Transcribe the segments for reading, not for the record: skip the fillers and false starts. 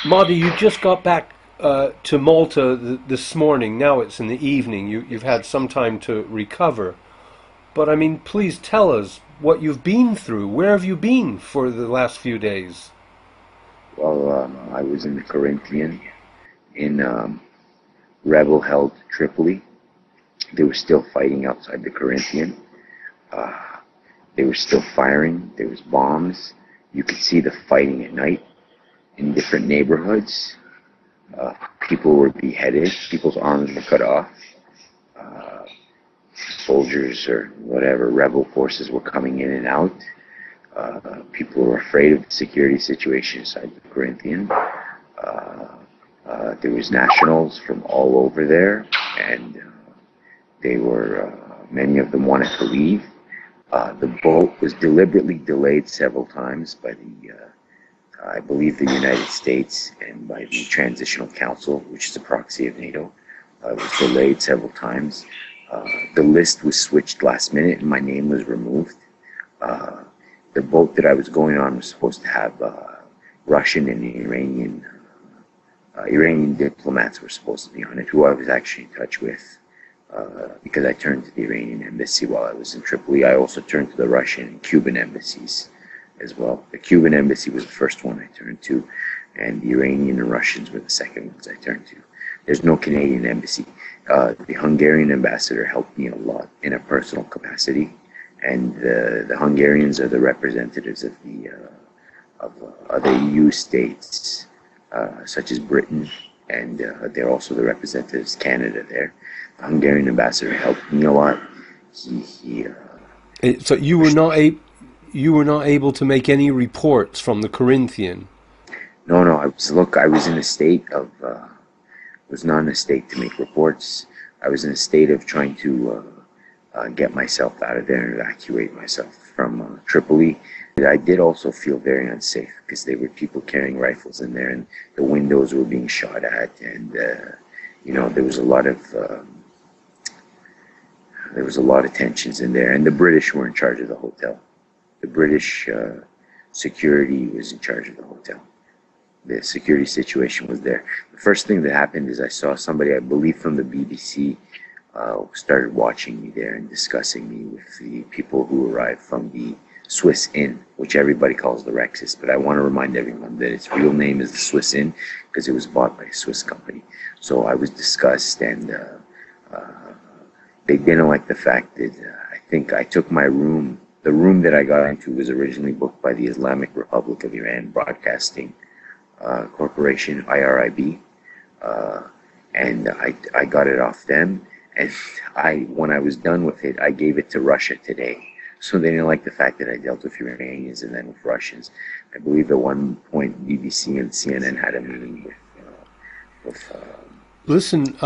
Mahdi, you just got back to Malta this morning. Now it's in the evening. You've had some time to recover. But I mean, please tell us what you've been through. Where have you been for the last few days? Well, I was in the Corinthian in rebel-held Tripoli. They were still fighting outside the Corinthian. They were still firing. There was bombs. You could see the fighting at night in different neighborhoods. People were beheaded. People's arms were cut off. Soldiers or whatever, rebel forces were coming in and out. People were afraid of the security situation inside the Corinthian. There was nationals from all over there, and they were, many of them wanted to leave. The boat was deliberately delayed several times by the, I believe, the United States and by the Transitional Council, which is a proxy of NATO. It was delayed several times. The list was switched last minute and my name was removed. The boat that I was going on was supposed to have Russian and Iranian diplomats were supposed to be on it, who I was actually in touch with because I turned to the Iranian embassy while I was in Tripoli. I also turned to the Russian and Cuban embassies as well. The Cuban embassy was the first one I turned to, and the Iranian and Russians were the second ones I turned to. There's no Canadian embassy. The Hungarian ambassador helped me a lot in a personal capacity, and the Hungarians are the representatives of the other EU states, such as Britain, and they're also the representatives of Canada there. The Hungarian ambassador helped me a lot. So you were not able to make any reports from the Corinthian. No, I was in a state of. Was not in a state to make reports. I was in a state of trying to get myself out of there and evacuate myself from Tripoli. I did also feel very unsafe because there were people carrying rifles in there, and the windows were being shot at, and there was a lot of tensions in there, and the British were in charge of the hotel. The British security was in charge of the hotel. The security situation was there. The first thing that happened is I saw somebody, I believe from the BBC, started watching me there and discussing me with the people who arrived from the Swiss Inn, which everybody calls the Rexis. But I want to remind everyone that its real name is the Swiss Inn because it was bought by a Swiss company. So I was discussed, and they didn't like the fact that I think I took my room. The room that I got into was originally booked by the Islamic Republic of Iran Broadcasting Corporation, IRIB, and I got it off them, and when I was done with it, I gave it to Russia today. So they didn't like the fact that I dealt with Iranians and then with Russians. I believe at one point BBC and CNN had a meeting with Listen,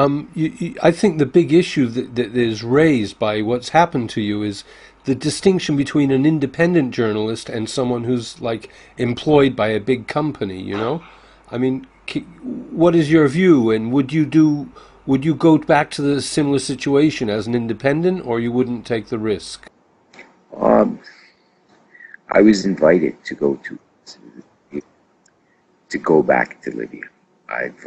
I think the big issue that is raised by what's happened to you is the distinction between an independent journalist and someone who's like employed by a big company, you know? I mean, what is your view, and would you go back to the similar situation as an independent, or you wouldn't take the risk? I was invited to go back to Libya. I've,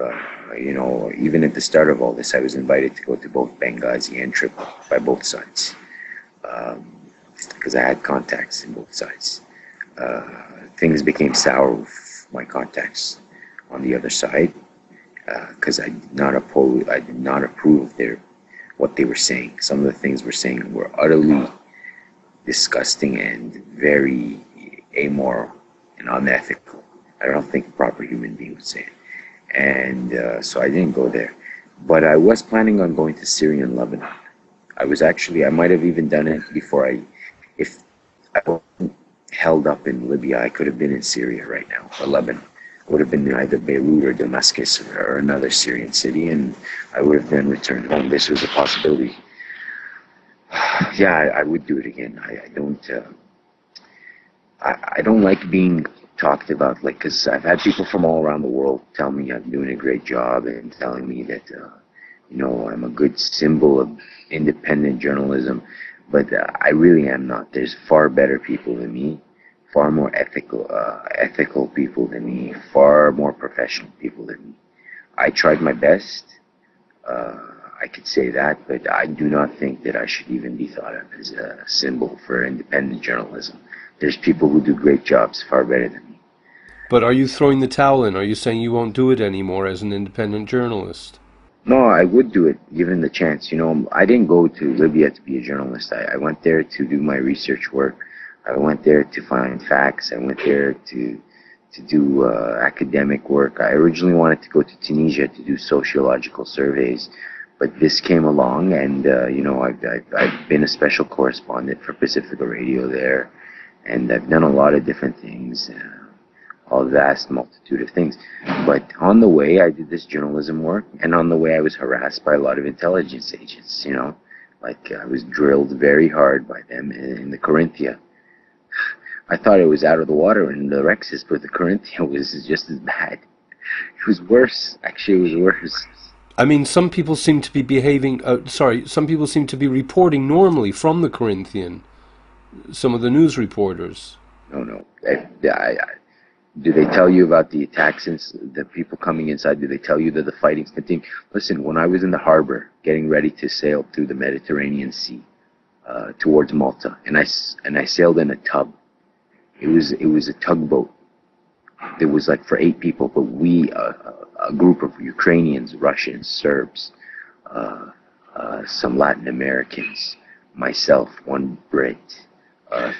even at the start of all this, I was invited to go to both Benghazi and Tripoli by both sides. Because I had contacts in both sides. Things became sour with my contacts on the other side because I did not approve of what they were saying. Some of the things we're saying were utterly disgusting and very amoral and unethical. I don't think a proper human being would say it. And so I didn't go there. But I was planning on going to Syria and Lebanon. I might have even done it before if I wasn't held up in Libya, I could have been in Syria right now, or Lebanon. I would have been in either Beirut or Damascus or another Syrian city, and I would have then returned home. This was a possibility. Yeah, I would do it again. I don't like being talked about, like, because I've had people from all around the world tell me I'm doing a great job and telling me that, I'm a good symbol of independent journalism. But I really am not. There's far better people than me, far more ethical people than me, far more professional people than me. I tried my best. I could say that, but I do not think that I should even be thought of as a symbol for independent journalism. There's people who do great jobs far better than me. But are you throwing the towel in? Are you saying you won't do it anymore as an independent journalist? No, I would do it given the chance. You know, I didn't go to Libya to be a journalist. I went there to do my research work. I went there to find facts. I went there to do academic work. I originally wanted to go to Tunisia to do sociological surveys, but this came along, and you know, I've been a special correspondent for Pacifica Radio there, and I've done a lot of different things, a vast multitude of things. But on the way, I did this journalism work, and on the way, I was harassed by a lot of intelligence agents. You know, like I was drilled very hard by them in the Corinthia. I thought it was out of the water in the Rexis, but the Corinthia was just as bad. It was worse. Actually, it was worse. I mean, some people seem to be behaving, some people seem to be reporting normally from the Corinthian, some of the news reporters. No. Do they tell you about the attacks and the people coming inside? Do they tell you that the fighting's continuing? Listen, when I was in the harbor, getting ready to sail through the Mediterranean Sea towards Malta, and I sailed in a tub. It was a tugboat. There was like for 8 people, but we, a group of Ukrainians, Russians, Serbs, some Latin Americans, myself, 1 Brit,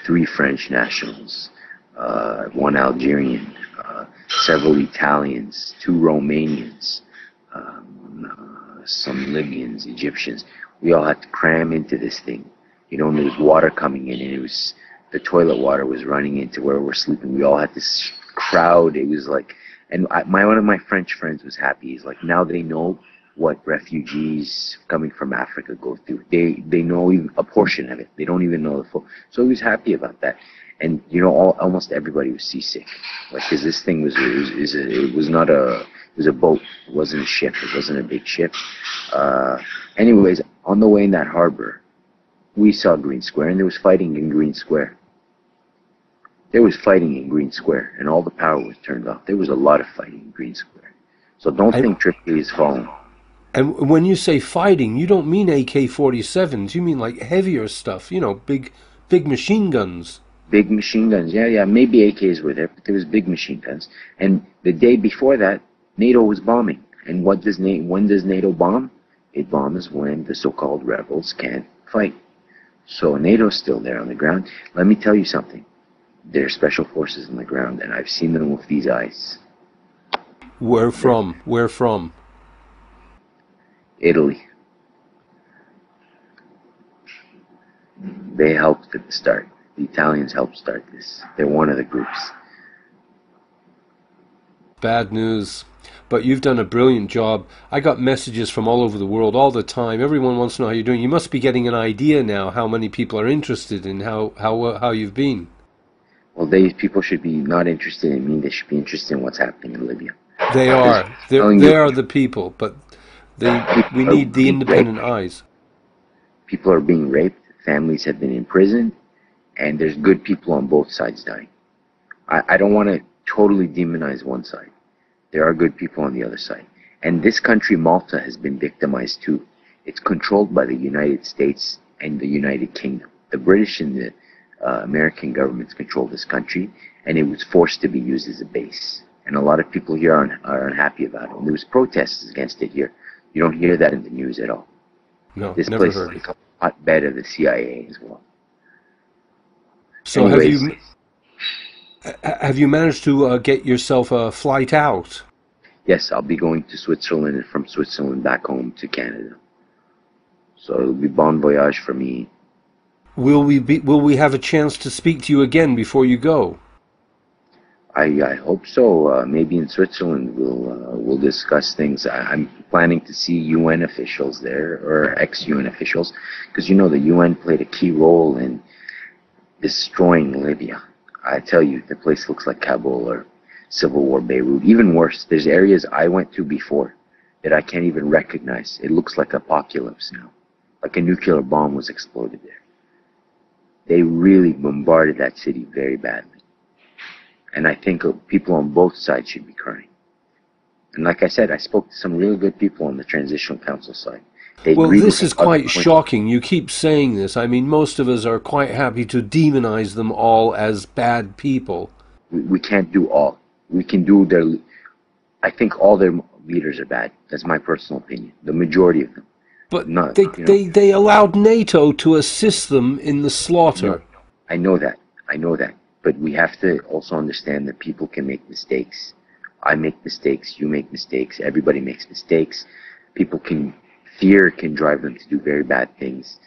3 French nationals, 1 Algerian, several Italians, 2 Romanians, some Libyans, Egyptians. We all had to cram into this thing. You know, and there was water coming in, and it was, the toilet water was running into where we're sleeping. We all had this crowd. It was like, and one of my French friends was happy. He's like, now they know what refugees coming from Africa go through. They know even a portion of it. They don't even know the full. So he was happy about that. And you know, almost everybody was seasick, like, because this thing was it was a boat. It wasn't a ship. It wasn't a big ship. Anyways, on the way in that harbor, we saw Green Square, and there was fighting in Green Square. There was fighting in Green Square, and all the power was turned off. There was a lot of fighting in Green Square. So don't think Tripoli is falling. And when you say fighting, you don't mean AK-47s. You mean like heavier stuff, you know, big machine guns. Big machine guns, yeah. Maybe AKs were there, but there was big machine guns. And the day before that, NATO was bombing. And when does NATO bomb? It bombs when the so-called rebels can't fight. So NATO's still there on the ground. Let me tell you something. There are special forces on the ground, and I've seen them with these eyes. Where from? Where from? Italy. They helped at the start. The Italians helped start this. They're one of the groups. Bad news. But you've done a brilliant job. I got messages from all over the world all the time. Everyone wants to know how you're doing. You must be getting an idea now how many people are interested in how you've been. Well, people should be not interested in me. They should be interested in what's happening in Libya. They are. They are the people, but we need the independent eyes. People are being raped. Families have been imprisoned. And there's good people on both sides dying. I don't want to totally demonize one side. There are good people on the other side. And this country, Malta, has been victimized too. It's controlled by the United States and the United Kingdom. The British and the American governments control this country, and it was forced to be used as a base. And a lot of people here are unhappy about it. And there was protests against it here. You don't hear that in the news at all. No, this never place heard. is like a hotbed of the CIA as well. So anyways, have you managed to get yourself a flight out? Yes, I'll be going to Switzerland, and from Switzerland back home to Canada. So it'll be bon voyage for me. Will we have a chance to speak to you again before you go? I hope so. Maybe in Switzerland we'll discuss things. I'm planning to see UN officials there, or ex-UN officials, because you know the UN played a key role in destroying Libya. I tell you, the place looks like Kabul or Civil War Beirut. Even worse, there's areas I went to before that I can't even recognize. It looks like apocalypse now, like a nuclear bomb was exploded there. They really bombarded that city very badly. And I think people on both sides should be crying. And like I said, I spoke to some really good people on the Transitional Council side. Well, this is quite shocking. You keep saying this. I mean, most of us are quite happy to demonize them all as bad people. We can't do all. We can do their... I think all their leaders are bad. That's my personal opinion. The majority of them. But they allowed NATO to assist them in the slaughter. No, I know that. I know that. But we have to also understand that people can make mistakes. I make mistakes. You make mistakes. Everybody makes mistakes. People can... Fear can drive them to do very bad things.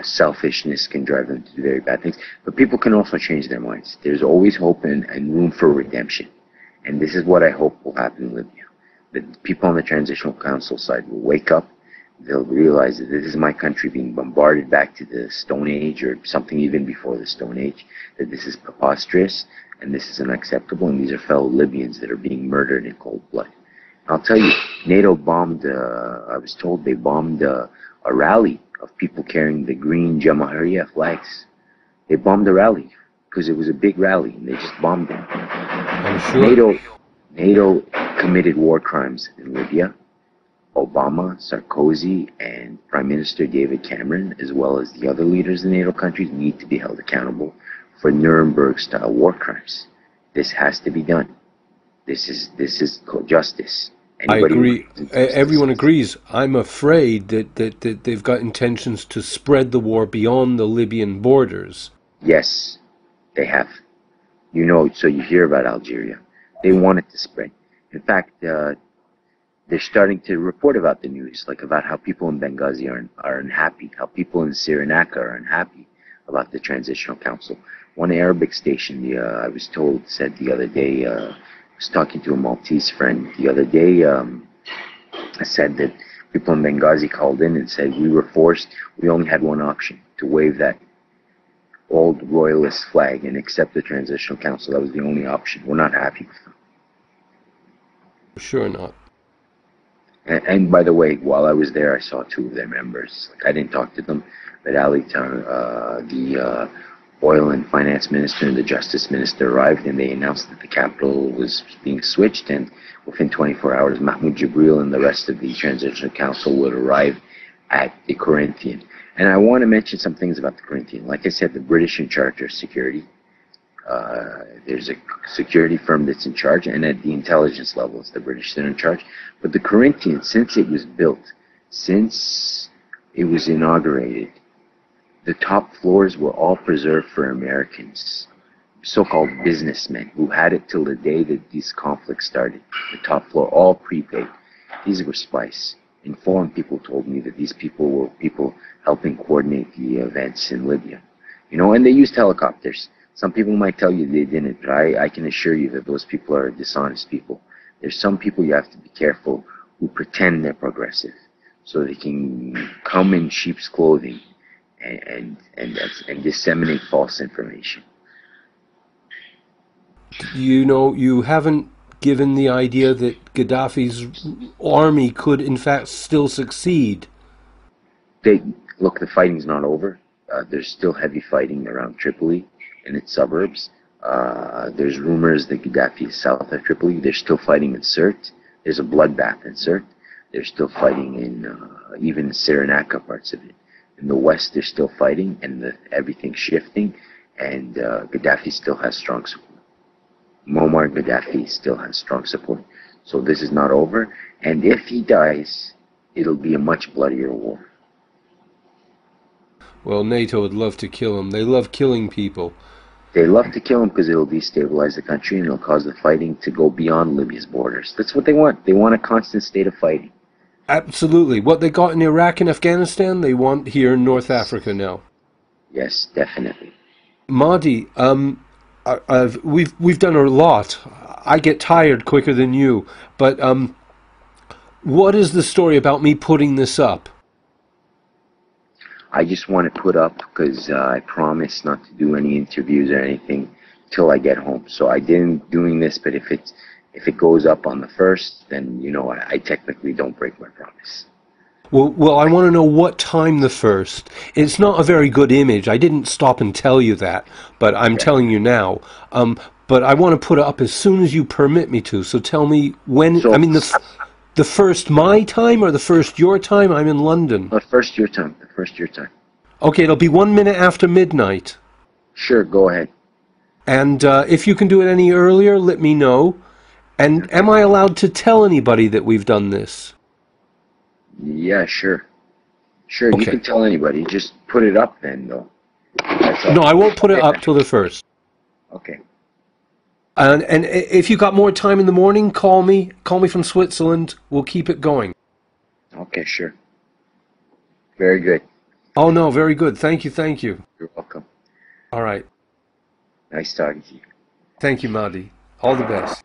Selfishness can drive them to do very bad things. But people can also change their minds. There's always hope and room for redemption. And this is what I hope will happen in Libya. That people on the Transitional Council side will wake up. They'll realize that this is my country being bombarded back to the Stone Age, or something even before the Stone Age. That this is preposterous and this is unacceptable, and these are fellow Libyans that are being murdered in cold blood. I'll tell you, NATO bombed, I was told they bombed a rally of people carrying the green Jamahiriya flags. They bombed the rally because it was a big rally, and they just bombed them. I'm sure. NATO committed war crimes in Libya. Obama, Sarkozy, and Prime Minister David Cameron, as well as the other leaders in NATO countries, need to be held accountable for Nuremberg-style war crimes. This has to be done. This is justice. Anybody I agree. Everyone agrees. I'm afraid that they've got intentions to spread the war beyond the Libyan borders. Yes, they have. You know, so you hear about Algeria. They want it to spread. In fact, they're starting to report about the news, like about how people in Benghazi are unhappy, how people in Cyrenaica are unhappy about the Transitional Council. One Arabic station, I was told, said the other day, I was talking to a Maltese friend the other day. I said that people in Benghazi called in and said we were forced, we only had one option, to wave that old royalist flag and accept the Transitional Council. That was the only option. We're not happy with them. Sure not. And by the way, while I was there, I saw two of their members. Like, I didn't talk to them, but Ali Tar, the Oil and Finance Minister and the Justice Minister arrived, and they announced that the capital was being switched, and within 24 hours, Mahmoud Jibril and the rest of the Transitional Council would arrive at the Corinthian. And I want to mention some things about the Corinthian. Like I said, the British in charge of security. There's a security firm that's in charge, and at the intelligence level, it's the British that are in charge. But the Corinthian, since it was built, since it was inaugurated, the top floors were all preserved for Americans, so-called businessmen, who had it till the day that these conflicts started. The top floor, all prepaid. These were spies. Informed people told me that these people were people helping coordinate the events in Libya. You know, and they used helicopters. Some people might tell you they didn't, but I can assure you that those people are dishonest people. There's some people you have to be careful who pretend they're progressive, so they can come in sheep's clothing and disseminate false information. You know, you haven't given the idea that Gaddafi's army could in fact still succeed. Look, the fighting's not over. There's still heavy fighting around Tripoli and its suburbs. There's rumors that Gaddafi is south of Tripoli. They're still fighting in Sirte. There's a bloodbath in Sirte. They're still fighting in even Cyrenaica parts of it. In the west, they're still fighting, and everything's shifting, and Gaddafi still has strong support. Muammar Gaddafi still has strong support. So this is not over, and if he dies, it'll be a much bloodier war. Well, NATO would love to kill him. They love killing people. They love to kill him because it'll destabilize the country and it'll cause the fighting to go beyond Libya's borders. That's what they want. They want a constant state of fighting. Absolutely. What they got in Iraq and Afghanistan, they want here in North Africa now. Yes, definitely. Mahdi, we've done a lot. I get tired quicker than you. But what is the story about me putting this up? I just want to put up because I promised not to do any interviews or anything till I get home. So I didn't doing this, but if it goes up on the 1st, then, you know, I technically don't break my promise. Well, I want to know what time the first. It's not a very good image. I didn't stop and tell you that, but I'm Okay. telling you now. But I want to put it up as soon as you permit me to. So tell me when. So, I mean, the first my time or the first your time? I'm in London. the first your time. The first your time. Okay, it'll be 1 minute after midnight. Sure, go ahead. And if you can do it any earlier, let me know. And am I allowed to tell anybody that we've done this? Yeah, sure. Sure, you Okay. can tell anybody. Just put it up then, though. That's all. No, I won't put it up till the first. Okay. And if you got more time in the morning, call me. Call me from Switzerland. We'll keep it going. Okay, sure. Very good. Oh, no, very good. Thank you, thank you. You're welcome. All right. Nice talking to you. Thank you, Mahdi. All the best.